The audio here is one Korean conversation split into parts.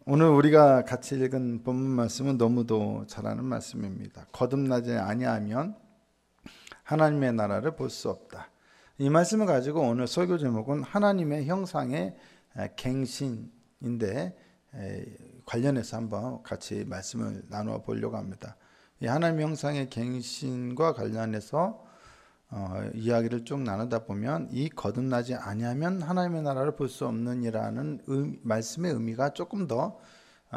오늘 우리가 같이 읽은 본문 말씀은 너무도 잘 아는 말씀입니다. 거듭나지 아니하면 하나님의 나라를 볼 수 없다. 이 말씀을 가지고 오늘 설교 제목은 하나님의 형상의 갱신인데 관련해서 한번 같이 말씀을 나누어 보려고 합니다. 이 하나님의 형상의 갱신과 관련해서 이야기를 쭉 나누다 보면 이 거듭나지 아니하면 하나님의 나라를 볼 수 없는이라는 말씀의 의미가 조금 더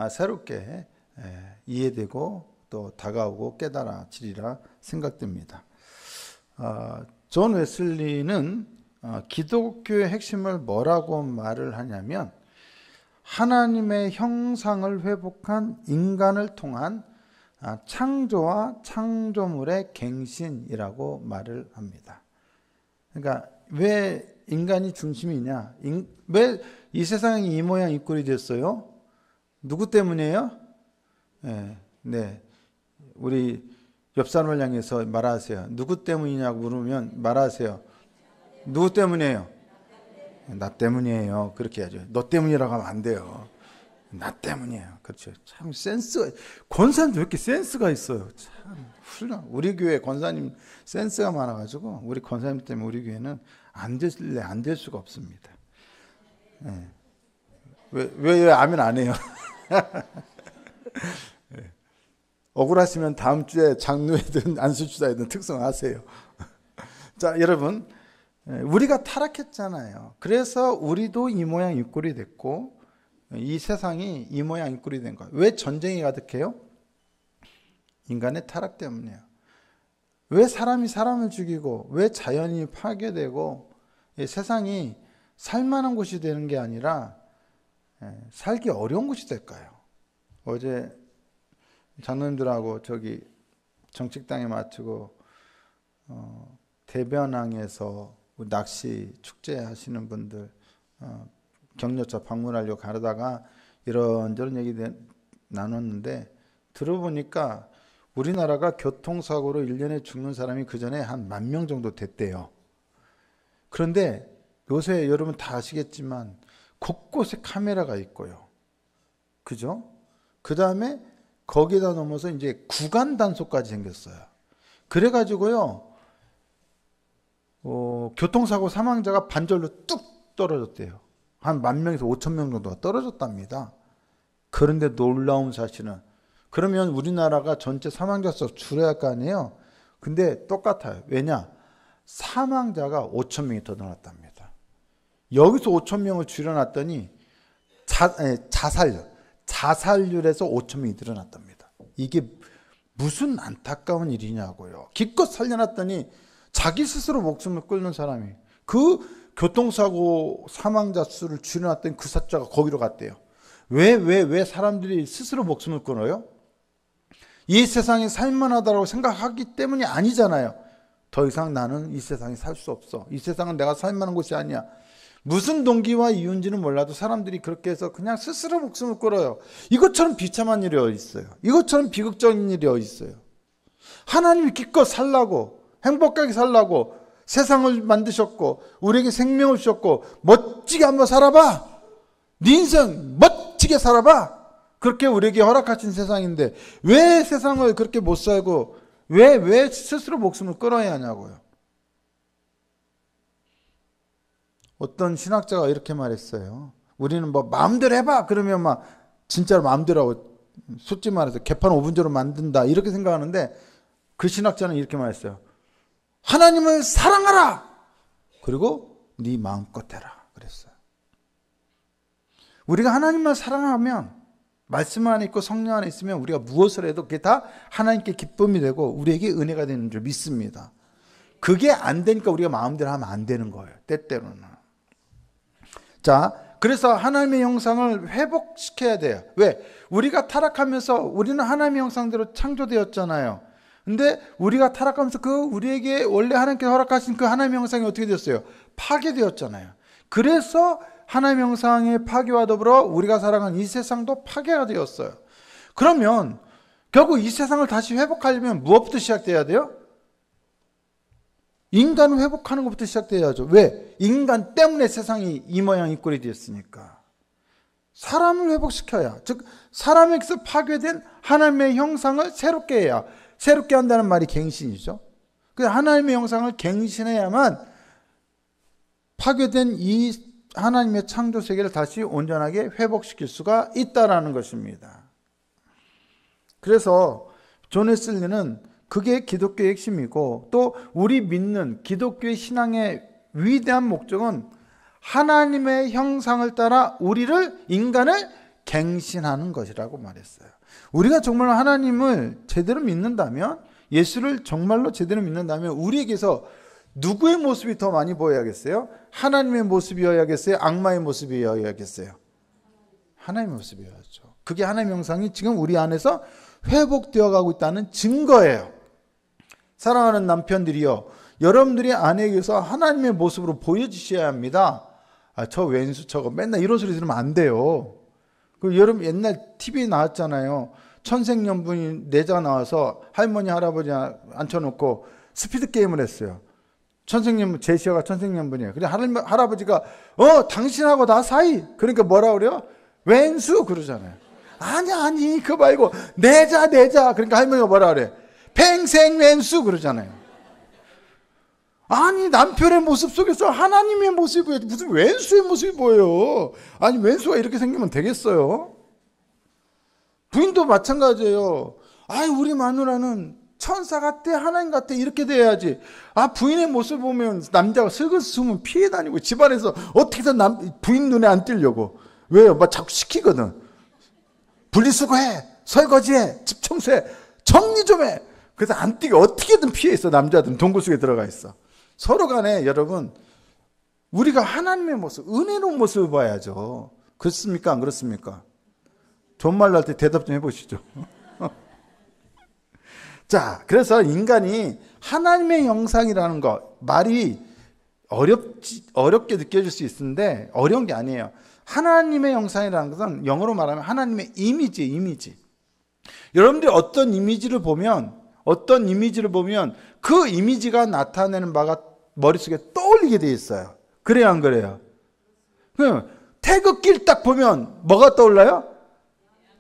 새롭게 이해되고 또 다가오고 깨달아지리라 생각됩니다. 존 웨슬리는 기독교의 핵심을 뭐라고 말을 하냐면 하나님의 형상을 회복한 인간을 통한 창조와 창조물의 갱신이라고 말을 합니다. 그러니까 왜 인간이 중심이냐? 왜 이 세상이 이 모양 이 꼴이 됐어요? 누구 때문이에요? 네. 우리 옆 사람을 향해서 말하세요. 누구 때문이냐고 물으면 말하세요. 누구 때문이에요? 나 때문이에요. 그렇게 해야죠. 너 때문이라고 하면 안 돼요. 나 때문이에요. 그렇죠. 참 센스가, 권사님도 왜 이렇게 센스가 있어요. 참 훌륭. 우리 교회 권사님 센스가 많아가지고 우리 권사님 때문에 우리 교회는 안 될 수가 없습니다. 네. 왜 아멘 안 해요? 네. 억울하시면 다음 주에 장로회든 안수주사회든 특성하세요. 자, 여러분, 우리가 타락했잖아요. 그래서 우리도 이 모양 이 꼴이 됐고 이 세상이 이 모양 이 꼴이 된 거예요. 왜 전쟁이 가득해요? 인간의 타락 때문이에요. 왜 사람이 사람을 죽이고 왜 자연이 파괴되고 세상이 살만한 곳이 되는 게 아니라 살기 어려운 곳이 될까요? 어제 장로님들하고 저기 정책당에 마치고 대변항에서 낚시 축제 하시는 분들 격려차 방문하려고 가려다가 이런저런 얘기 나눴는데 들어보니까 우리나라가 교통사고로 1년에 죽는 사람이 그 전에 한 10,000명 정도 됐대요. 그런데 요새 여러분 다 아시겠지만 곳곳에 카메라가 있고요. 그죠? 그 다음에 거기다 넘어서 이제 구간 단속까지 생겼어요. 그래가지고요, 교통사고 사망자가 반절로 뚝 떨어졌대요. 한 10,000명에서 5,000명 정도가 떨어졌답니다. 그런데 놀라운 사실은 그러면 우리나라가 전체 사망자 수 줄여야 할 거 아니에요? 근데 똑같아요. 왜냐? 사망자가 5,000명이 더 늘어났답니다. 여기서 5,000명을 줄여놨더니 자살률에서 5,000명이 늘어났답니다. 이게 무슨 안타까운 일이냐고요. 기껏 살려놨더니 자기 스스로 목숨을 끊는 사람이 그 교통사고 사망자 수를 줄여놨더니 그 숫자가 거기로 갔대요. 왜 사람들이 스스로 목숨을 끊어요? 이 세상이 살만하다고 생각하기 때문이 아니잖아요. 더 이상 나는 이 세상에 살 수 없어. 이 세상은 내가 살만한 곳이 아니야. 무슨 동기와 이유인지는 몰라도 사람들이 그렇게 해서 그냥 스스로 목숨을 끊어요. 이것처럼 비참한 일이 어디 있어요? 이것처럼 비극적인 일이 어디 있어요? 하나님이 기껏 살라고 행복하게 살라고 세상을 만드셨고 우리에게 생명을 주셨고 멋지게 한번 살아봐. 네 인생 멋지게 살아봐. 그렇게 우리에게 허락하신 세상인데 왜 세상을 그렇게 못 살고 왜 스스로 목숨을 끊어야 하냐고요. 어떤 신학자가 이렇게 말했어요. 우리는 뭐 마음대로 해봐. 그러면 막 진짜로 마음대로 하고 솔직히 말해서 개판 5분제로 만든다. 이렇게 생각하는데 그 신학자는 이렇게 말했어요. 하나님을 사랑하라. 그리고 네 마음껏 해라. 그랬어요. 우리가 하나님만 사랑하면 말씀 안에 있고 성령 안에 있으면 우리가 무엇을 해도 그게 다 하나님께 기쁨이 되고 우리에게 은혜가 되는 줄 믿습니다. 그게 안 되니까 우리가 마음대로 하면 안 되는 거예요. 때때로는. 자, 그래서 하나님의 형상을 회복시켜야 돼요. 왜? 우리가 타락하면서 우리는 하나님의 형상대로 창조되었잖아요. 근데 우리가 타락하면서 우리에게 원래 하나님께서 허락하신 그 하나님의 형상이 어떻게 되었어요? 파괴되었잖아요. 그래서 하나님의 형상의 파괴와 더불어 우리가 살아가는 이 세상도 파괴가 되었어요. 그러면 결국 이 세상을 다시 회복하려면 무엇부터 시작돼야 돼요? 인간을 회복하는 것부터 시작돼야죠. 왜? 인간 때문에 세상이 이 모양 이 꼴이 됐으니까. 사람을 회복시켜야, 즉 사람에게서 파괴된 하나님의 형상을 새롭게 해야, 새롭게 한다는 말이 갱신이죠. 그래서 하나님의 형상을 갱신해야만 파괴된 이 하나님의 창조 세계를 다시 온전하게 회복시킬 수가 있다라는 것입니다. 그래서 존 웨슬리는 그게 기독교의 핵심이고, 또 우리 믿는 기독교의 신앙의 위대한 목적은 하나님의 형상을 따라 인간을 갱신하는 것이라고 말했어요. 우리가 정말 하나님을 제대로 믿는다면, 예수를 정말로 제대로 믿는다면 우리에게서 누구의 모습이 더 많이 보여야겠어요? 하나님의 모습이어야겠어요? 악마의 모습이어야겠어요? 하나님의 모습이어야죠. 그게 하나님의 형상이 지금 우리 안에서 회복되어 가고 있다는 증거예요. 사랑하는 남편들이요, 여러분들이 아내에게서 하나님의 모습으로 보여주셔야 합니다. 저 왼수 저거 맨날 이런 소리 들으면 안 돼요. 여러분 옛날 TV에 나왔잖아요. 천생연분이 내자가 나와서 할머니 할아버지 앉혀놓고 스피드 게임을 했어요. 천생연분, 제시어가 천생연분이에요. 그래 할아버지가 당신하고 나 사이, 그러니까 뭐라 그래요? 왼수 그러잖아요. 아니 그거 말고 내자. 그러니까 할머니가 뭐라 그래? 팽생 왼수 그러잖아요. 아니 남편의 모습 속에서 하나님의 모습이 보여야지 무슨 왼수의 모습이 보여요. 아니 왼수가 이렇게 생기면 되겠어요? 부인도 마찬가지예요. 우리 마누라는 천사 같아, 하나님 같아, 이렇게 돼야지. 부인의 모습 보면 남자가 슬그스면 피해 다니고 집안에서 어떻게든 부인 눈에 안 띄려고. 왜요? 막 자꾸 시키거든. 분리수거해, 설거지해, 집 청소해, 정리 좀 해. 그래서 안 뛰게 어떻게든 피해 있어. 남자들은 동굴 속에 들어가 있어. 서로 간에 여러분, 우리가 하나님의 모습, 은혜로운 모습을 봐야죠. 그렇습니까? 안 그렇습니까? 존말 날 때 대답 좀 해보시죠. 자, 그래서 인간이 하나님의 형상이라는 거, 말이 어렵게 느껴질 수 있는데 어려운 게 아니에요. 하나님의 형상이라는 것은 영어로 말하면 하나님의 이미지. 여러분들이 어떤 이미지를 보면 그 이미지가 나타내는 바가 머릿속에 떠올리게 돼 있어요. 그래요, 안 그래요? 태극기를 딱 보면 뭐가 떠올라요?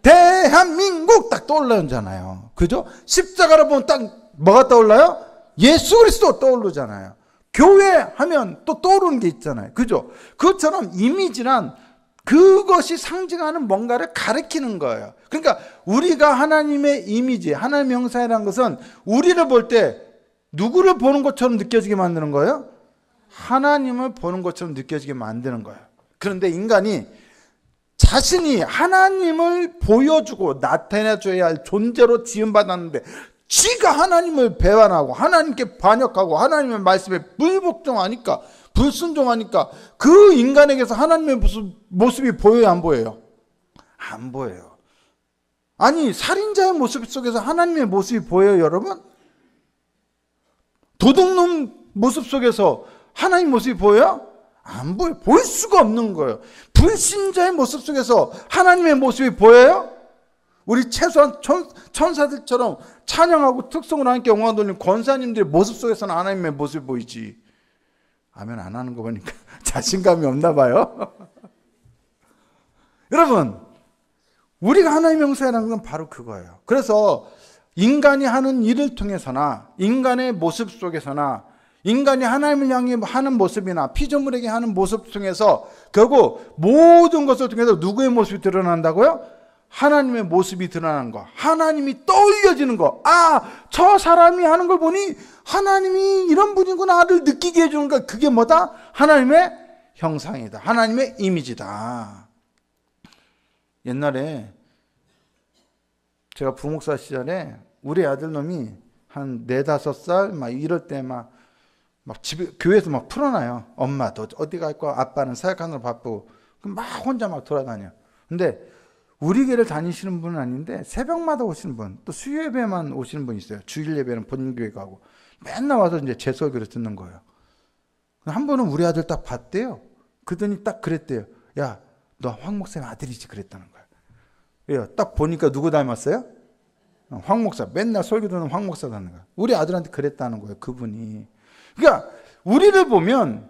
대한민국 딱 떠올라잖아요. 그죠? 십자가를 보면 딱 뭐가 떠올라요? 예수 그리스도 떠오르잖아요. 교회 하면 또 떠오르는 게 있잖아요. 그죠? 그것처럼 이미지란 그것이 상징하는 뭔가를 가리키는 거예요. 그러니까 우리가 하나님의 이미지, 하나님의 형상이라는 것은 우리를 볼 때 누구를 보는 것처럼 느껴지게 만드는 거예요? 하나님을 보는 것처럼 느껴지게 만드는 거예요. 그런데 인간이 자신이 하나님을 보여주고 나타내줘야 할 존재로 지음받았는데, 지가 하나님을 배반하고 하나님께 반역하고 하나님의 말씀에 불순종하니까 그 인간에게서 하나님의 모습이 보여요, 안 보여요? 안 보여요. 아니, 살인자의 모습 속에서 하나님의 모습이 보여요, 여러분? 도둑놈 모습 속에서 하나님 모습이 보여요? 안 보여. 볼 수가 없는 거예요. 불신자의 모습 속에서 하나님의 모습이 보여요? 우리 최소한 천사들처럼 찬양하고 특성을 하나님께 영광 돌리는 권사님들의 모습 속에서는 하나님의 모습이 보이지. 아멘 안 하는 거 보니까 자신감이 없나 봐요. 여러분, 우리가 하나님의 형상이라는 건 바로 그거예요. 그래서 인간이 하는 일을 통해서나 인간의 모습 속에서나 인간이 하나님을 향해 하는 모습이나 피조물에게 하는 모습 통해서 결국 모든 것을 통해서 누구의 모습이 드러난다고요? 하나님의 모습이 드러나는 거. 하나님이 떠올려지는 거. 저 사람이 하는 걸 보니 하나님이 이런 분이구나를 느끼게 해주는 거. 그게 뭐다? 하나님의 형상이다. 하나님의 이미지다. 옛날에 제가 부목사 시절에 우리 아들놈이 한 4, 5살 막 이럴 때 막 집에 교회에서 막 풀어놔요. 엄마 너 어디 갈 거야? 아빠는 사역하느라 바쁘고. 막 혼자 막 돌아다녀. 근데 우리 교회를 다니시는 분은 아닌데 새벽마다 오시는 분, 또 수요 예배만 오시는 분 있어요. 주일 예배는 본인 교회 가고 맨날 와서 이제 제 설교를 듣는 거예요. 한 번은 우리 아들 딱 봤대요. 그더니 딱 그랬대요. 야, 너 황 목사님 아들이지 그랬다는 거예요. 딱 보니까 누구 닮았어요? 황 목사. 맨날 설교 듣는 황 목사 닮는 거예요. 우리 아들한테 그랬다는 거예요. 그분이. 그러니까 우리를 보면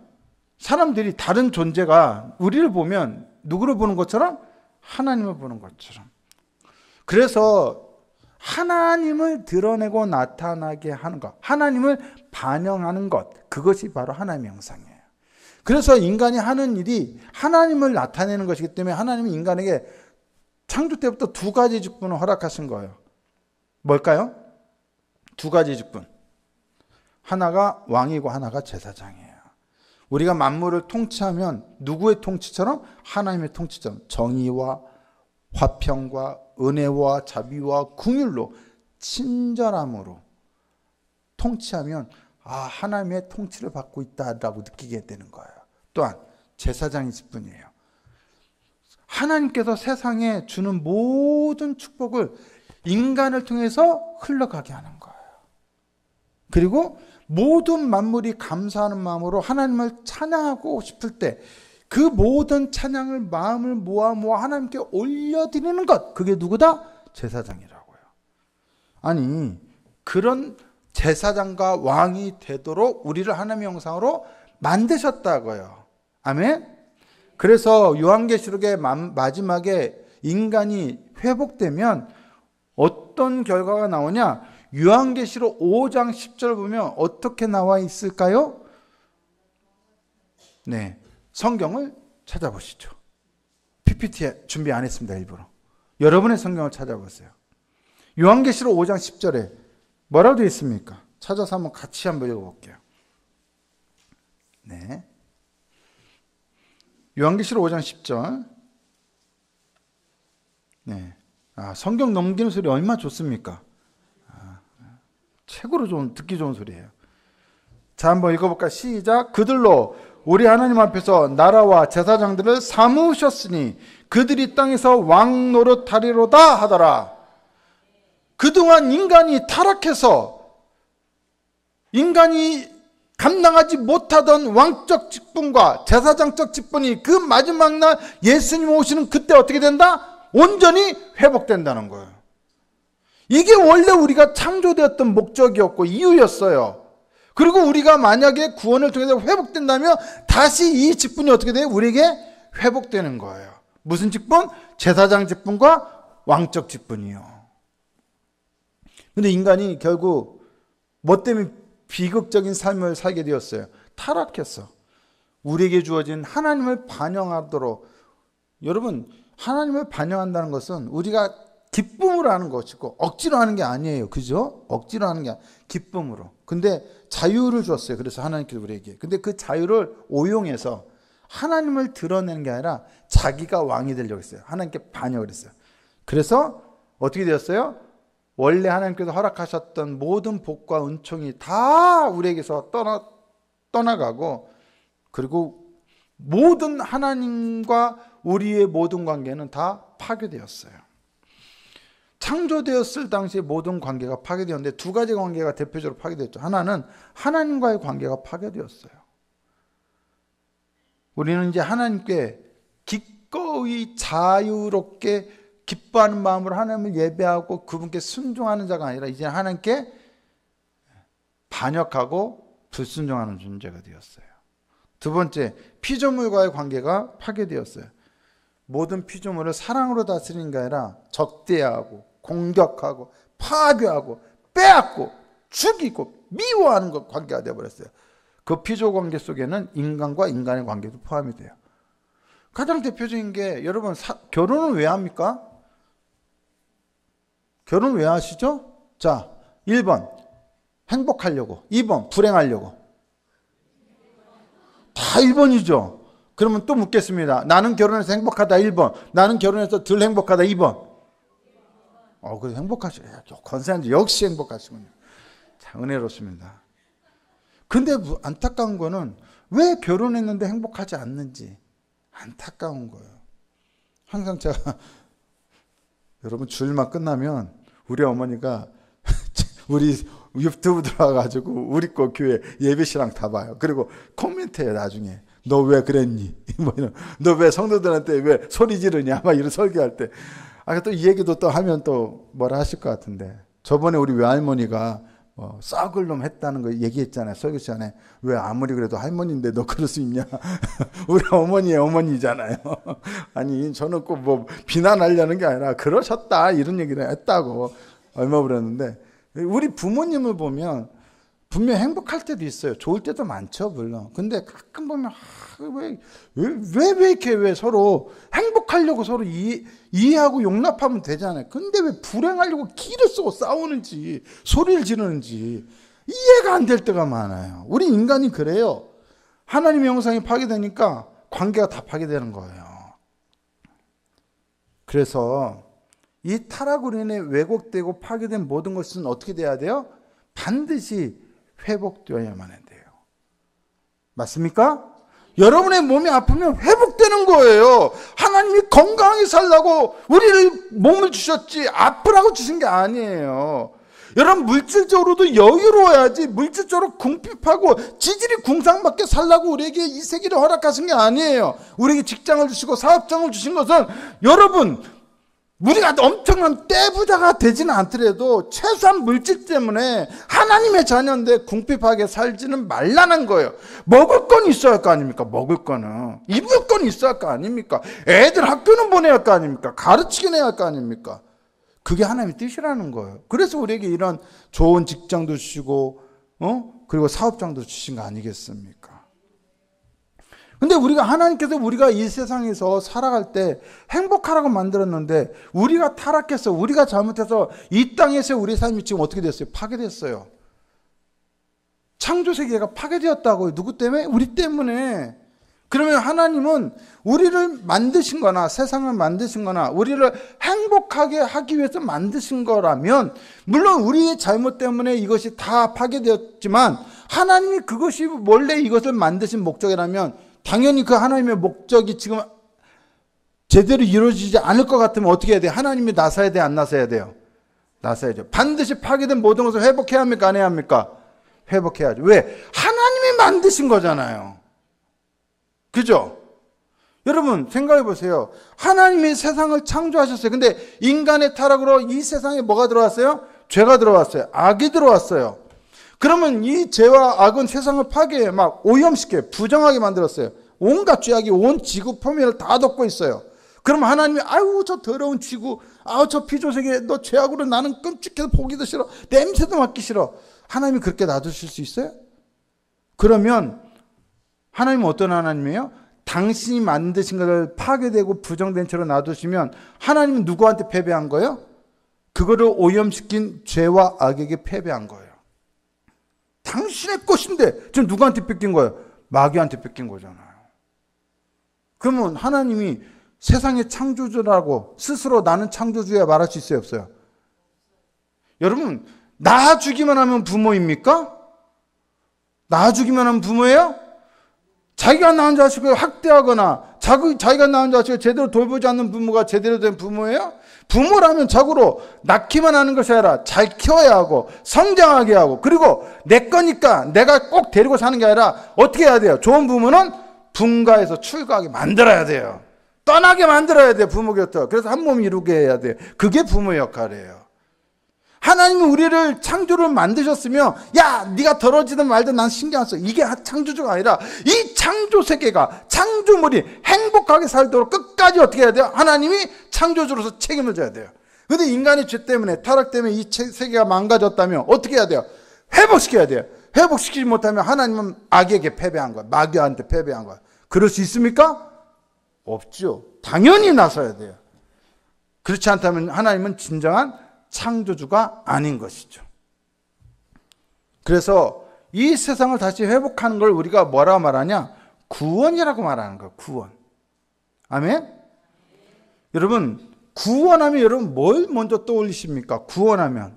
사람들이 다른 존재가 우리를 보면 누구를 보는 것처럼 하나님을 보는 것처럼. 그래서 하나님을 드러내고 나타나게 하는 것, 하나님을 반영하는 것, 그것이 바로 하나님의 형상이에요. 그래서 인간이 하는 일이 하나님을 나타내는 것이기 때문에 하나님은 인간에게 창조 때부터 두 가지 직분을 허락하신 거예요. 뭘까요? 두 가지 직분. 하나가 왕이고 하나가 제사장이에요. 우리가 만물을 통치하면 누구의 통치처럼? 하나님의 통치처럼 정의와 화평과 은혜와 자비와 긍휼로 친절함으로 통치하면 하나님의 통치를 받고 있다라고 느끼게 되는 거예요. 또한 제사장이 직분이에요. 하나님께서 세상에 주는 모든 축복을 인간을 통해서 흘러가게 하는 거예요. 그리고 모든 만물이 감사하는 마음으로 하나님을 찬양하고 싶을 때 그 모든 찬양을 마음을 모아 하나님께 올려드리는 것, 그게 누구다? 제사장이라고요. 아니, 그런 제사장과 왕이 되도록 우리를 하나님의 형상으로 만드셨다고요. 아멘? 그래서 요한계시록의 마지막에 인간이 회복되면 어떤 결과가 나오냐? 요한계시록 5장 10절 보면 어떻게 나와 있을까요? 네, 성경을 찾아보시죠. PPT 준비 안 했습니다, 일부러. 여러분의 성경을 찾아보세요. 요한계시록 5장 10절에 뭐라고 되어 있습니까? 찾아서 한번 같이 한번 읽어볼게요. 네, 요한계시록 5장 10절. 네, 성경 넘기는 소리 얼마나 좋습니까? 최고로 좋은, 듣기 좋은 소리예요. 자, 한번 읽어볼까? 시작. 그들로 우리 하나님 앞에서 나라와 제사장들을 삼으셨으니 그들이 땅에서 왕 노릇하리로다 하더라. 그동안 인간이 타락해서 인간이 감당하지 못하던 왕적 직분과 제사장적 직분이 그 마지막 날 예수님 오시는 그때 어떻게 된다? 온전히 회복된다는 거예요. 이게 원래 우리가 창조되었던 목적이었고 이유였어요. 그리고 우리가 만약에 구원을 통해서 회복된다면 다시 이 직분이 어떻게 돼요? 우리에게 회복되는 거예요. 무슨 직분? 제사장 직분과 왕적 직분이요. 근데 인간이 결국 뭐 때문에 비극적인 삶을 살게 되었어요? 타락했어. 우리에게 주어진 하나님을 반영하도록. 여러분, 하나님을 반영한다는 것은 우리가 기쁨으로 하는 것이고 억지로 하는 게 아니에요. 그죠? 억지로 하는 게 기쁨으로. 근데 자유를 줬어요. 그래서 하나님께서 우리에게. 근데 그 자유를 오용해서 하나님을 드러내는 게 아니라 자기가 왕이 되려고 했어요. 하나님께 반역을 했어요. 그래서 어떻게 되었어요? 원래 하나님께서 허락하셨던 모든 복과 은총이 다 우리에게서 떠나가고, 그리고 모든 하나님과 우리의 모든 관계는 다 파괴되었어요. 창조되었을 당시에 모든 관계가 파괴되었는데 두 가지 관계가 대표적으로 파괴되었죠. 하나는 하나님과의 관계가 파괴되었어요. 우리는 이제 하나님께 기꺼이 자유롭게 기뻐하는 마음으로 하나님을 예배하고 그분께 순종하는 자가 아니라 이제 하나님께 반역하고 불순종하는 존재가 되었어요. 두 번째, 피조물과의 관계가 파괴되었어요. 모든 피조물을 사랑으로 다스리는 게 아니라 적대하고 공격하고 파괴하고 빼앗고 죽이고 미워하는 것 관계가 되어버렸어요. 그 피조 관계 속에는 인간과 인간의 관계도 포함이 돼요. 가장 대표적인 게, 여러분, 결혼은 왜 합니까? 결혼 왜 하시죠? 자, 1번 행복하려고, 2번 불행하려고. 다 1번이죠. 그러면 또 묻겠습니다. 나는 결혼해서 행복하다 1번, 나는 결혼해서 덜 행복하다 2번. 그래도 행복하시죠. 권사님들 역시 행복하시군요. 참 은혜롭습니다. 근데 안타까운 거는 왜 결혼했는데 행복하지 않는지 안타까운 거예요. 항상 제가 여러분 주일만 끝나면 우리 어머니가 우리 유튜브 들어와가지고 우리 거 교회 예배시랑 다 봐요. 그리고 코멘트해요. 나중에 너 왜 그랬니? 뭐 이런, 너 왜 성도들한테 왜 소리 지르냐? 막 이런 설교할 때. 또 이 얘기도 또 하면 또 뭐라 하실 것 같은데. 저번에 우리 외할머니가 썩을 놈 했다는 거 얘기했잖아요. 설교 시간에. 왜 아무리 그래도 할머니인데 너 그럴 수 있냐. 우리 어머니의 어머니잖아요. 아니 저는 꼭 뭐 비난하려는 게 아니라 그러셨다 이런 얘기를 했다고 얼마 그랬는데, 우리 부모님을 보면 분명 행복할 때도 있어요. 좋을 때도 많죠, 물론. 근데 가끔 보면 왜 이렇게 왜 서로 행복하려고 서로 이해하고 용납하면 되잖아요. 근데 왜 불행하려고 기를 쓰고 싸우는지 소리를 지르는지 이해가 안 될 때가 많아요. 우리 인간이 그래요. 하나님의 형상이 파괴되니까 관계가 다 파괴되는 거예요. 그래서 이 타락으로 인해 왜곡되고 파괴된 모든 것은 어떻게 돼야 돼요? 반드시 회복되어야만 돼요. 맞습니까? 여러분의 몸이 아프면 회복되는 거예요. 하나님이 건강하게 살라고 우리를 몸을 주셨지 아프라고 주신 게 아니에요. 여러분 물질적으로도 여유로워야지 물질적으로 궁핍하고 지질이 궁상맞게 살라고 우리에게 이 세계를 허락하신 게 아니에요. 우리에게 직장을 주시고 사업장을 주신 것은 여러분 우리가 엄청난 떼부자가 되지는 않더라도 최소한 물질 때문에 하나님의 자녀인데 궁핍하게 살지는 말라는 거예요. 먹을 건 있어야 할 거 아닙니까? 먹을 거는. 입을 건 있어야 할 거 아닙니까? 애들 학교는 보내야 할 거 아닙니까? 가르치긴 해야 할 거 아닙니까? 그게 하나님의 뜻이라는 거예요. 그래서 우리에게 이런 좋은 직장도 주시고 그리고 사업장도 주신 거 아니겠습니까? 근데 우리가 하나님께서 우리가 이 세상에서 살아갈 때 행복하라고 만들었는데 우리가 타락해서 우리가 잘못해서 이 땅에서 우리 삶이 지금 어떻게 됐어요? 파괴됐어요. 창조 세계가 파괴되었다고요. 누구 때문에? 우리 때문에. 그러면 하나님은 우리를 만드신 거나 세상을 만드신 거나 우리를 행복하게 하기 위해서 만드신 거라면 물론 우리의 잘못 때문에 이것이 다 파괴되었지만 하나님이 그것이 원래 이것을 만드신 목적이라면 당연히 그 하나님의 목적이 지금 제대로 이루어지지 않을 것 같으면 어떻게 해야 돼요? 하나님이 나서야 돼요? 안 나서야 돼요? 나서야죠. 반드시 파괴된 모든 것을 회복해야 합니까? 안 해야 합니까? 회복해야죠. 왜? 하나님이 만드신 거잖아요. 그죠? 여러분 생각해 보세요. 하나님이 세상을 창조하셨어요. 근데 인간의 타락으로 이 세상에 뭐가 들어왔어요? 죄가 들어왔어요. 악이 들어왔어요. 그러면 이 죄와 악은 세상을 파괴해 막 오염시켜 부정하게 만들었어요. 온갖 죄악이 온 지구 표면을 다 덮고 있어요. 그러면 하나님이 아유 저 더러운 지구, 아우 저 피조세계 너 죄악으로 나는 끔찍해서 보기도 싫어, 냄새도 맡기 싫어. 하나님이 그렇게 놔두실 수 있어요? 그러면 하나님은 어떤 하나님이에요? 당신이 만드신 것을 파괴되고 부정된 채로 놔두시면 하나님은 누구한테 패배한 거예요? 그거를 오염시킨 죄와 악에게 패배한 거예요. 당신의 것인데 지금 누구한테 뺏긴 거예요? 마귀한테 뺏긴 거잖아요. 그러면 하나님이 세상의 창조주라고 스스로 나는 창조주야 말할 수 있어요? 없어요? 여러분 낳아주기만 하면 부모입니까? 낳아주기만 하면 부모예요? 자기가 낳은 자식을 학대하거나 자기가 낳은 자식을 제대로 돌보지 않는 부모가 제대로 된 부모예요? 부모라면 자고로 낳기만 하는 것이 아니라 잘 키워야 하고 성장하게 하고 그리고 내 거니까 내가 꼭 데리고 사는 게 아니라 어떻게 해야 돼요? 좋은 부모는 분가해서 출가하게 만들어야 돼요. 떠나게 만들어야 돼요. 부모 곁을. 그래서 한 몸 이루게 해야 돼요. 그게 부모의 역할이에요. 하나님은 우리를 창조를 만드셨으며 야 네가 더러지든 말든 난 신경 안 써. 이게 창조주가 아니라 이 창조 세계가 창조물이 행복하게 살도록 끝까지 어떻게 해야 돼요? 하나님이 창조주로서 책임을 져야 돼요. 그런데 인간의 죄 때문에 타락 때문에 이 세계가 망가졌다면 어떻게 해야 돼요? 회복시켜야 돼요. 회복시키지 못하면 하나님은 악에게 패배한 거야. 마귀한테 패배한 거야. 그럴 수 있습니까? 없죠. 당연히 나서야 돼요. 그렇지 않다면 하나님은 진정한 창조주가 아닌 것이죠. 그래서 이 세상을 다시 회복하는 걸 우리가 뭐라고 말하냐? 구원이라고 말하는 거예요. 구원. 아멘? 여러분 구원하면 여러분 뭘 먼저 떠올리십니까? 구원하면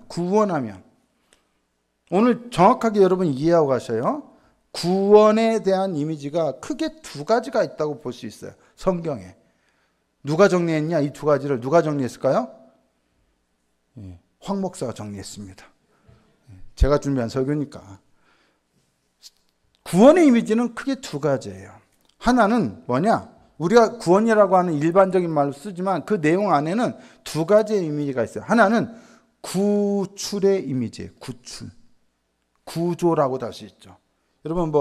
오늘 정확하게 여러분 이해하고 가셔요. 구원에 대한 이미지가 크게 두 가지가 있다고 볼 수 있어요. 성경에. 누가 정리했냐? 이 두 가지를 누가 정리했을까요? 황 목사가 정리했습니다. 제가 준비한 설교니까. 구원의 이미지는 크게 두 가지예요. 하나는 뭐냐? 우리가 구원이라고 하는 일반적인 말로 쓰지만 그 내용 안에는 두 가지의 이미지가 있어요. 하나는 구출의 이미지예요. 구출. 구조라고도 할 수 있죠. 여러분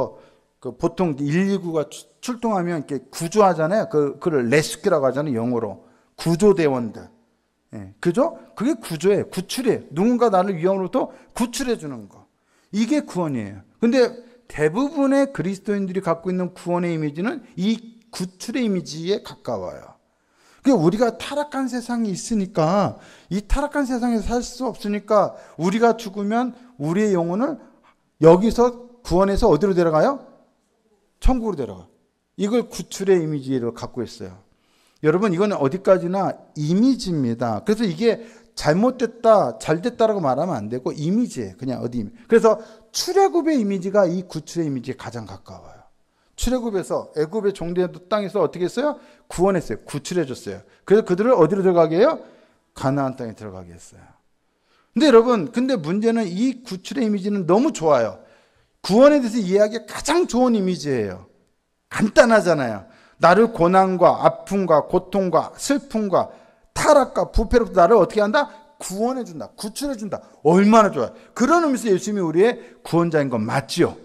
그 보통 119가 출동하면 이렇게 구조하잖아요. 그걸 레스큐라고 하잖아요. 영어로 구조대원들. 예, 그죠? 그게 구조예요. 구출이에요. 누군가 나를 위험으로부터 구출해 주는 거. 이게 구원이에요. 근데 대부분의 그리스도인들이 갖고 있는 구원의 이미지는 이 구출의 이미지에 가까워요. 우리가 타락한 세상이 있으니까, 이 타락한 세상에서 살 수 없으니까 우리가 죽으면 우리의 영혼을 여기서 구원해서 어디로 데려가요? 천국으로 데려가. 이걸 구출의 이미지로 갖고 있어요. 여러분, 이건 어디까지나 이미지입니다. 그래서 이게 잘못됐다, 잘됐다라고 말하면 안 되고 이미지예요. 그냥 어디 이미지. 그래서 출애굽의 이미지가 이 구출의 이미지에 가장 가까워요. 출애굽에서 애굽의 종되었던 땅에서 어떻게 했어요? 구원했어요. 구출해 줬어요. 그래서 그들을 어디로 들어가게 해요? 가나안 땅에 들어가게 했어요. 근데 여러분, 근데 문제는 이 구출의 이미지는 너무 좋아요. 구원에 대해서 이해하기 가장 좋은 이미지예요. 간단하잖아요. 나를 고난과 아픔과 고통과 슬픔과 타락과 부패로부터 나를 어떻게 한다? 구원해 준다. 구출해 준다. 얼마나 좋아요. 그런 의미에서 예수님이 우리의 구원자인 건 맞지요.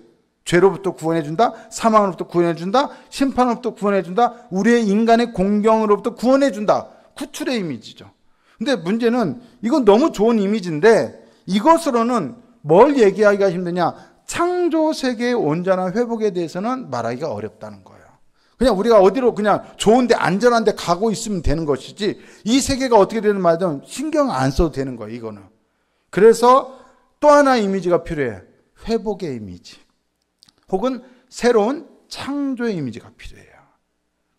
죄로부터 구원해 준다. 사망으로부터 구원해 준다. 심판으로부터 구원해 준다. 우리의 인간의 공경으로부터 구원해 준다. 구출의 이미지죠. 근데 문제는 이건 너무 좋은 이미지인데 이것으로는 뭘 얘기하기가 힘드냐? 창조 세계의 온전한 회복에 대해서는 말하기가 어렵다는 거예요. 그냥 우리가 어디로 그냥 좋은데 안전한데 가고 있으면 되는 것이지 이 세계가 어떻게 되는 말든 신경 안 써도 되는 거예요. 이거는. 그래서 또 하나의 이미지가 필요해요. 회복의 이미지. 혹은 새로운 창조의 이미지가 필요해요.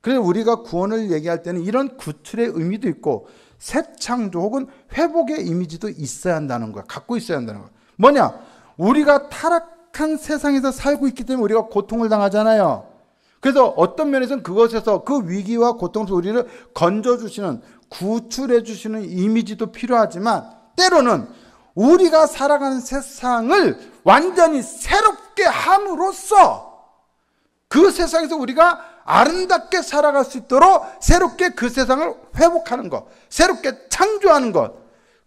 그래서 우리가 구원을 얘기할 때는 이런 구출의 의미도 있고 새 창조 혹은 회복의 이미지도 있어야 한다는 거야. 갖고 있어야 한다는 거야. 뭐냐? 우리가 타락한 세상에서 살고 있기 때문에 우리가 고통을 당하잖아요. 그래서 어떤 면에서는 그것에서 그 위기와 고통에서 우리를 건져주시는 구출해 주시는 이미지도 필요하지만 때로는 우리가 살아가는 세상을 완전히 새롭게 함으로써 그 세상에서 우리가 아름답게 살아갈 수 있도록 새롭게 그 세상을 회복하는 것, 새롭게 창조하는 것,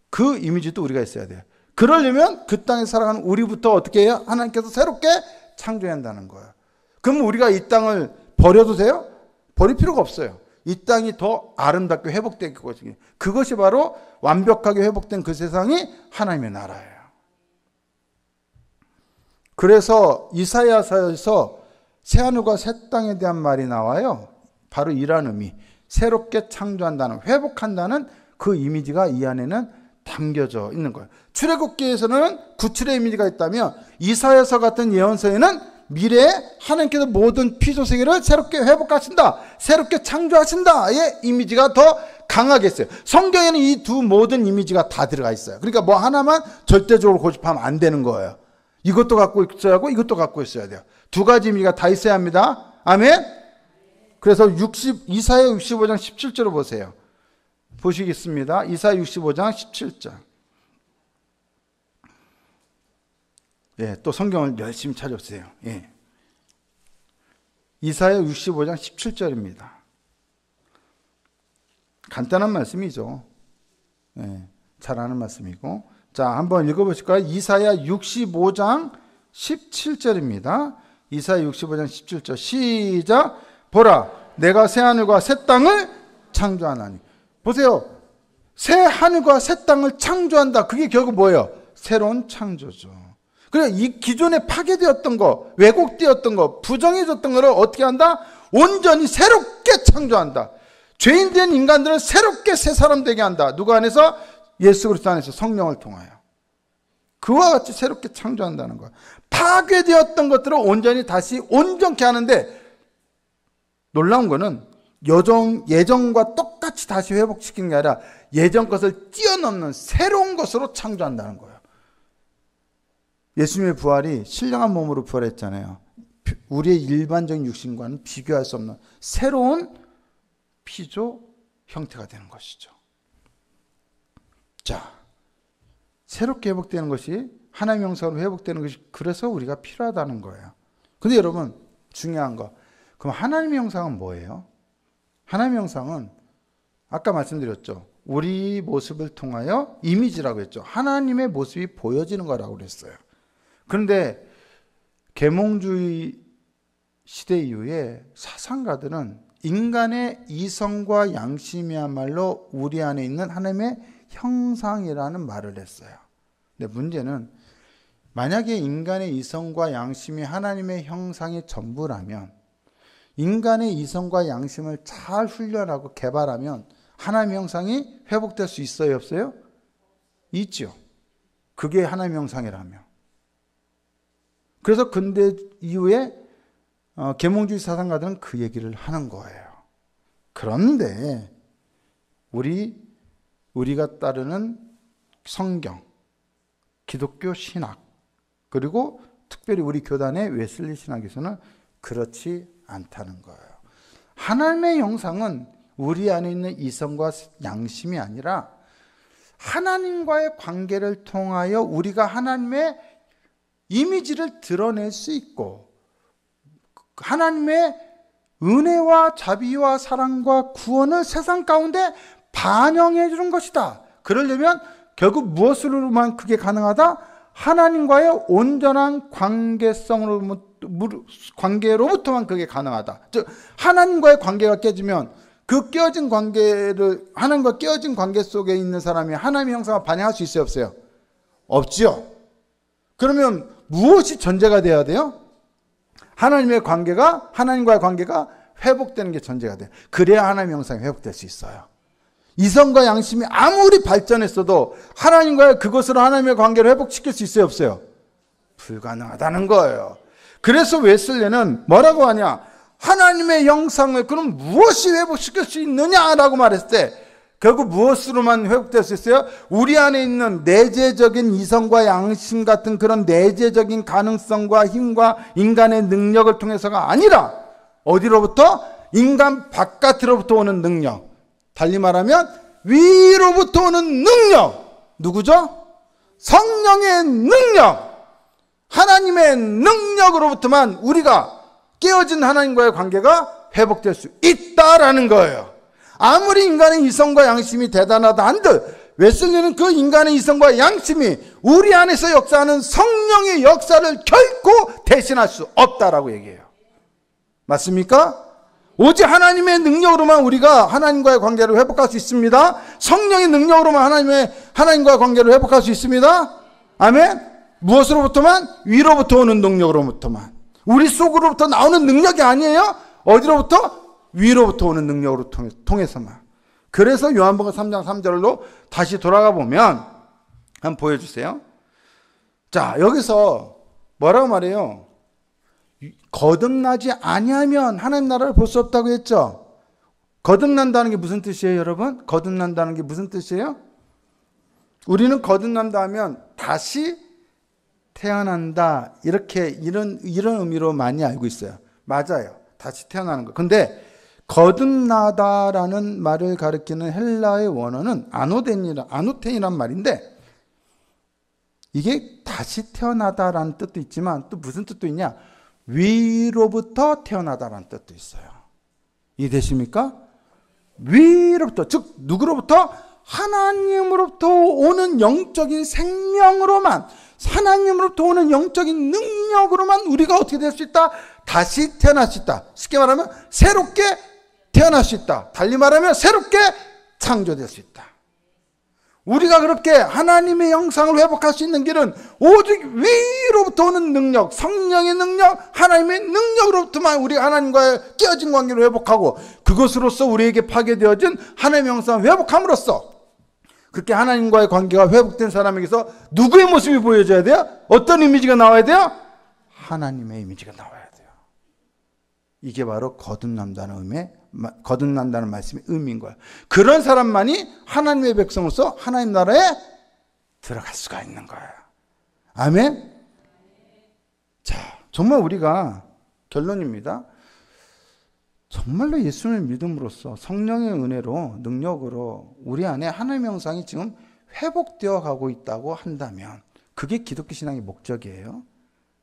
그 이미지도 우리가 있어야 돼요. 그러려면 그 땅에 살아가는 우리부터 어떻게 해요? 하나님께서 새롭게 창조해야 한다는 거예요. 그럼 우리가 이 땅을 버려도 돼요? 버릴 필요가 없어요. 이 땅이 더 아름답게 회복될 것이기. 그것이 바로 완벽하게 회복된 그 세상이 하나님의 나라예요. 그래서 이사야서에서 새하늘과 새 땅에 대한 말이 나와요. 바로 이런 의미. 새롭게 창조한다는, 회복한다는 그 이미지가 이 안에는 담겨져 있는 거예요. 출애굽기에서는 구출의 이미지가 있다면 이사야서 같은 예언서에는 미래에 하나님께서 모든 피조 세계를 새롭게 회복하신다. 새롭게 창조하신다의 이미지가 더 강하게 있어요. 성경에는 이 두 모든 이미지가 다 들어가 있어요. 그러니까 뭐 하나만 절대적으로 고집하면 안 되는 거예요. 이것도 갖고 있어야 하고 이것도 갖고 있어야 돼요. 두 가지 의미가 다 있어야 합니다. 아멘? 그래서 이사야 65장 17절을 보세요. 보시겠습니다. 이사야 65장 17절. 예, 또 성경을 열심히 찾아보세요. 예. 이사야 65장 17절입니다. 간단한 말씀이죠. 예, 잘 아는 말씀이고. 자, 한번 읽어보실까요? 이사야 65장 17절입니다. 이사야 65장 17절 시작. 보라, 내가 새 하늘과 새 땅을 창조하나니. 보세요. 새 하늘과 새 땅을 창조한다. 그게 결국 뭐예요? 새로운 창조죠. 그래, 이 기존에 파괴되었던 거, 왜곡되었던 거, 부정해졌던 거를 어떻게 한다? 온전히 새롭게 창조한다. 죄인된 인간들을 새롭게 새 사람 되게 한다. 누구 안에서? 예수 그리스도 안에서 성령을 통하여. 그와 같이 새롭게 창조한다는 거야. 파괴되었던 것들을 온전히 다시 온전케 하는데 놀라운 거는 예전과 똑같이 다시 회복시키는 게 아니라 예전 것을 뛰어넘는 새로운 것으로 창조한다는 거예요. 예수님의 부활이 신령한 몸으로 부활했잖아요. 우리의 일반적인 육신과는 비교할 수 없는 새로운 피조 형태가 되는 것이죠. 자, 새롭게 회복되는 것이 하나님의 형상으로 회복되는 것이 그래서 우리가 필요하다는 거예요. 근데 여러분 중요한 거, 그럼 하나님의 형상은 뭐예요? 하나님의 형상은 아까 말씀드렸죠. 우리 모습을 통하여 이미지라고 했죠. 하나님의 모습이 보여지는 거라고 그랬어요. 그런데 계몽주의 시대 이후에 사상가들은 인간의 이성과 양심이야말로 우리 안에 있는 하나님의 형상이라는 말을 했어요. 근데 문제는 만약에 인간의 이성과 양심이 하나님의 형상의 전부라면 인간의 이성과 양심을 잘 훈련하고 개발하면 하나님의 형상이 회복될 수 있어요, 없어요? 있죠. 그게 하나님의 형상이라며. 그래서 근대 이후에 계몽주의 사상가들은 그 얘기를 하는 거예요. 그런데 우리가 따르는 성경, 기독교 신학, 그리고 특별히 우리 교단의 웨슬리 신학에서는 그렇지 않다는 거예요. 하나님의 형상은 우리 안에 있는 이성과 양심이 아니라 하나님과의 관계를 통하여 우리가 하나님의 이미지를 드러낼 수 있고 하나님의 은혜와 자비와 사랑과 구원을 세상 가운데 반영해 주는 것이다. 그러려면 결국 무엇으로만 그게 가능하다? 하나님과의 온전한 관계로부터만 그게 가능하다. 즉 하나님과의 관계가 깨지면 그 깨어진 관계를 하나님과 깨어진 관계 속에 있는 사람이 하나님의 형상을 반영할 수 있어요, 없어요? 없지요. 그러면 무엇이 전제가 돼야 돼요? 하나님과의 관계가 회복되는 게 전제가 돼요. 그래야 하나님의 형상이 회복될 수 있어요. 이성과 양심이 아무리 발전했어도 하나님과의 그것으로 하나님의 관계를 회복시킬 수 있어요, 없어요? 불가능하다는 거예요. 그래서 웨슬레는 뭐라고 하냐? 하나님의 형상을 그럼 무엇이 회복시킬 수 있느냐라고 말했을 때 결국 무엇으로만 회복될 수 있어요? 우리 안에 있는 내재적인 이성과 양심 같은 그런 내재적인 가능성과 힘과 인간의 능력을 통해서가 아니라 어디로부터? 인간 바깥으로부터 오는 능력. 달리 말하면 위로부터 오는 능력. 누구죠? 성령의 능력. 하나님의 능력으로부터만 우리가 깨어진 하나님과의 관계가 회복될 수 있다라는 거예요. 아무리 인간의 이성과 양심이 대단하다 한들 웨슬리는 그 인간의 이성과 양심이 우리 안에서 역사하는 성령의 역사를 결코 대신할 수 없다라고 얘기해요. 맞습니까? 오직 하나님의 능력으로만 우리가 하나님과의 관계를 회복할 수 있습니다. 성령의 능력으로만 하나님과의 관계를 회복할 수 있습니다. 아멘? 무엇으로부터만? 위로부터 오는 능력으로부터만. 우리 속으로부터 나오는 능력이 아니에요. 어디로부터? 위로부터 오는 능력으로 통해서만. 그래서 요한복음 3장 3절로 다시 돌아가 보면 한번 보여주세요. 자, 여기서 뭐라고 말해요? 거듭나지 아니하면 하나님 나라를 볼 수 없다고 했죠. 거듭난다는 게 무슨 뜻이에요, 여러분? 거듭난다는 게 무슨 뜻이에요? 우리는 거듭난다 하면 다시 태어난다, 이런 의미로 많이 알고 있어요. 맞아요. 다시 태어나는 거. 근데 거듭나다라는 말을 가리키는 헬라의 원어는 아노텐이란 말인데 이게 다시 태어나다라는 뜻도 있지만 또 무슨 뜻도 있냐? 위로부터 태어나다라는 뜻도 있어요. 이해되십니까? 위로부터, 즉 누구로부터? 하나님으로부터 오는 영적인 생명으로만, 하나님으로부터 오는 영적인 능력으로만 우리가 어떻게 될 수 있다? 다시 태어날 수 있다. 쉽게 말하면 새롭게 태어날 수 있다. 달리 말하면 새롭게 창조될 수 있다. 우리가 그렇게 하나님의 형상을 회복할 수 있는 길은 오직 위로부터 오는 능력, 성령의 능력, 하나님의 능력으로부터만 우리가 하나님과의 깨어진 관계를 회복하고 그것으로서 우리에게 파괴되어진 하나님의 형상을 회복함으로써 그렇게 하나님과의 관계가 회복된 사람에게서 누구의 모습이 보여져야 돼요? 어떤 이미지가 나와야 돼요? 하나님의 이미지가 나와야 돼요. 이게 바로 거듭난다는 말씀의 의미인 거예요. 그런 사람만이 하나님의 백성으로서 하나님 나라에 들어갈 수가 있는 거예요. 아멘? 자, 정말 우리가 결론입니다. 정말로 예수님을 믿음으로써 성령의 은혜로 능력으로 우리 안에 하나님의 형상이 지금 회복되어 가고 있다고 한다면 그게 기독교 신앙의 목적이에요.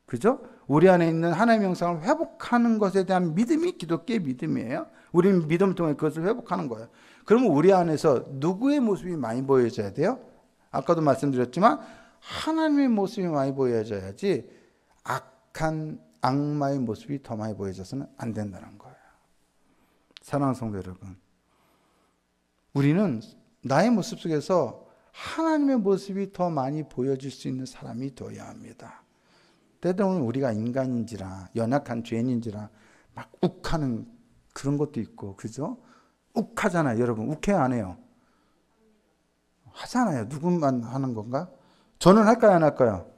그죠? 우리 안에 있는 하나님의 형상을 회복하는 것에 대한 믿음이 기독교의 믿음이에요. 우리는 믿음을 통해 그것을 회복하는 거예요. 그러면 우리 안에서 누구의 모습이 많이 보여져야 돼요? 아까도 말씀드렸지만 하나님의 모습이 많이 보여져야지 악한 악마의 모습이 더 많이 보여져서는 안 된다는 거예요. 사랑하는 성도 여러분, 우리는 나의 모습 속에서 하나님의 모습이 더 많이 보여질 수 있는 사람이 되어야 합니다. 때로는 우리가 인간인지라 연약한 죄인인지라 막 욱하는 그런 것도 있고, 그죠? 욱하잖아요. 여러분 욱해요 안 해요? 하잖아요. 누구만 하는 건가? 저는 할까요 안 할까요?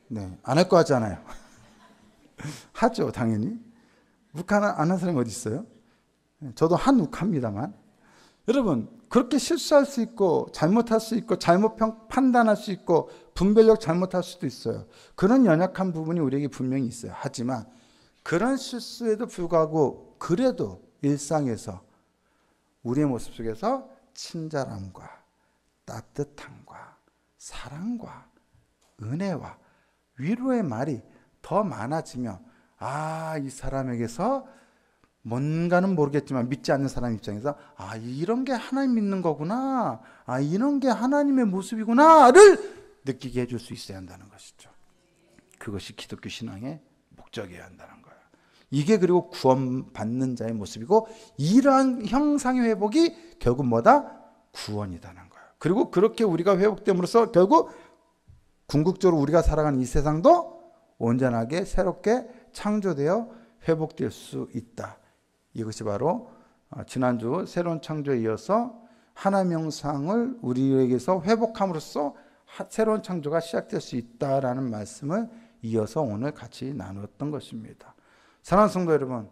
네, 안 할 거 하잖아요. 하죠 당연히. 욱 안 하는 사람이 어디 있어요? 저도 한 욱합니다만, 여러분 그렇게 실수할 수 있고 잘못할 수 있고 잘못 판단할 수 있고 분별력 잘못할 수도 있어요. 그런 연약한 부분이 우리에게 분명히 있어요. 하지만 그런 실수에도 불구하고 그래도 일상에서 우리의 모습 속에서 친절함과 따뜻함과 사랑과 은혜와 위로의 말이 더 많아지며, 아, 이 사람에게서 뭔가는 모르겠지만 믿지 않는 사람 입장에서 아, 이런 게 하나님 믿는 거구나, 아, 이런 게 하나님의 모습이구나를 느끼게 해줄 수 있어야 한다는 것이죠. 그것이 기독교 신앙의 목적이어야 한다는 거예요. 이게 그리고 구원받는 자의 모습이고, 이러한 형상의 회복이 결국 뭐다? 구원이라는 거예요. 그리고 그렇게 우리가 회복됨으로써 결국 궁극적으로 우리가 살아가는 이 세상도 온전하게 새롭게 창조되어 회복될 수 있다. 이것이 바로 지난주 새로운 창조에 이어서 하나님의 형상을 우리에게서 회복함으로써 새로운 창조가 시작될 수 있다라는 말씀을 이어서 오늘 같이 나누었던 것입니다. 사랑하는 성도 여러분,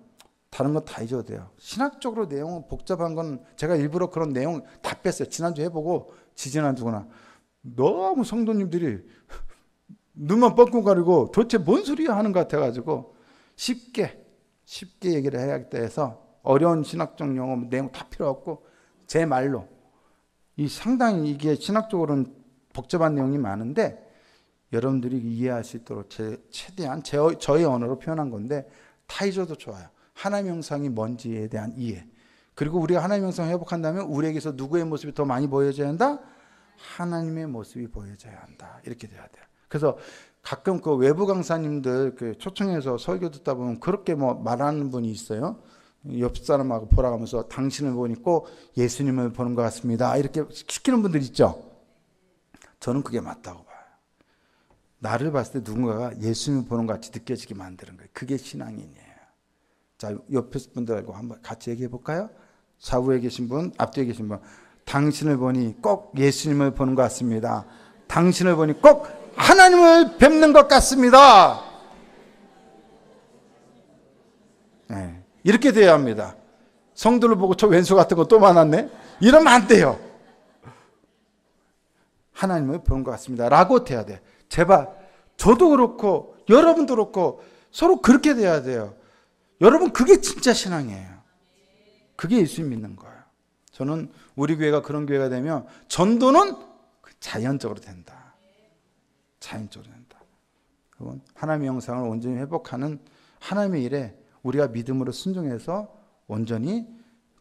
다른 건 다 잊어도 돼요. 신학적으로 내용은 복잡한 건 제가 일부러 그런 내용 다 뺐어요. 지난주 해보고 지지난주구나. 너무 성도님들이 눈만 뻥뻥 가리고 도대체 뭔 소리야 하는 것 같아가지고 쉽게 얘기를 해야겠다 해서 어려운 신학적 용어 내용 다 필요 없고 제 말로, 이 상당히 이게 신학적으로는 복잡한 내용이 많은데 여러분들이 이해할 수 있도록 최대한 저의 언어로 표현한 건데 다 잊어도 좋아요. 하나님의 형상이 뭔지에 대한 이해, 그리고 우리가 하나님의 형상을 회복한다면 우리에게서 누구의 모습이 더 많이 보여져야 한다? 하나님의 모습이 보여져야 한다. 이렇게 돼야 돼요. 그래서 가끔 그 외부 강사님들 그 초청해서 설교 듣다 보면 그렇게 뭐 말하는 분이 있어요. 옆 사람하고 보라가면서 당신을 보니 꼭 예수님을 보는 것 같습니다. 이렇게 시키는 분들 있죠. 저는 그게 맞다고 봐요. 나를 봤을 때 누군가가 예수님을 보는 것 같이 느껴지게 만드는 거예요. 그게 신앙인이에요. 자, 옆에 분들하고 한번 같이 얘기해 볼까요? 좌우에 계신 분, 앞뒤에 계신 분. 당신을 보니 꼭 예수님을 보는 것 같습니다. 당신을 보니 꼭 하나님을 뵙는 것 같습니다. 네, 이렇게 돼야 합니다. 성도를 보고 저 왼수 같은 거 또 많았네? 이러면 안 돼요. 하나님을 보는 것 같습니다 라고 돼야 돼. 제발 저도 그렇고 여러분도 그렇고 서로 그렇게 돼야 돼요. 여러분, 그게 진짜 신앙이에요. 그게 예수님 믿는 거예요. 저는 우리 교회가 그런 교회가 되면 전도는 자연적으로 된다. 자연적으로 된다. 그건 하나님의 형상을 온전히 회복하는 하나님의 일에 우리가 믿음으로 순종해서 온전히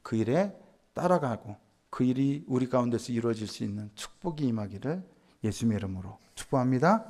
그 일에 따라가고 그 일이 우리 가운데서 이루어질 수 있는 축복이 임하기를 예수님의 이름으로 축복합니다.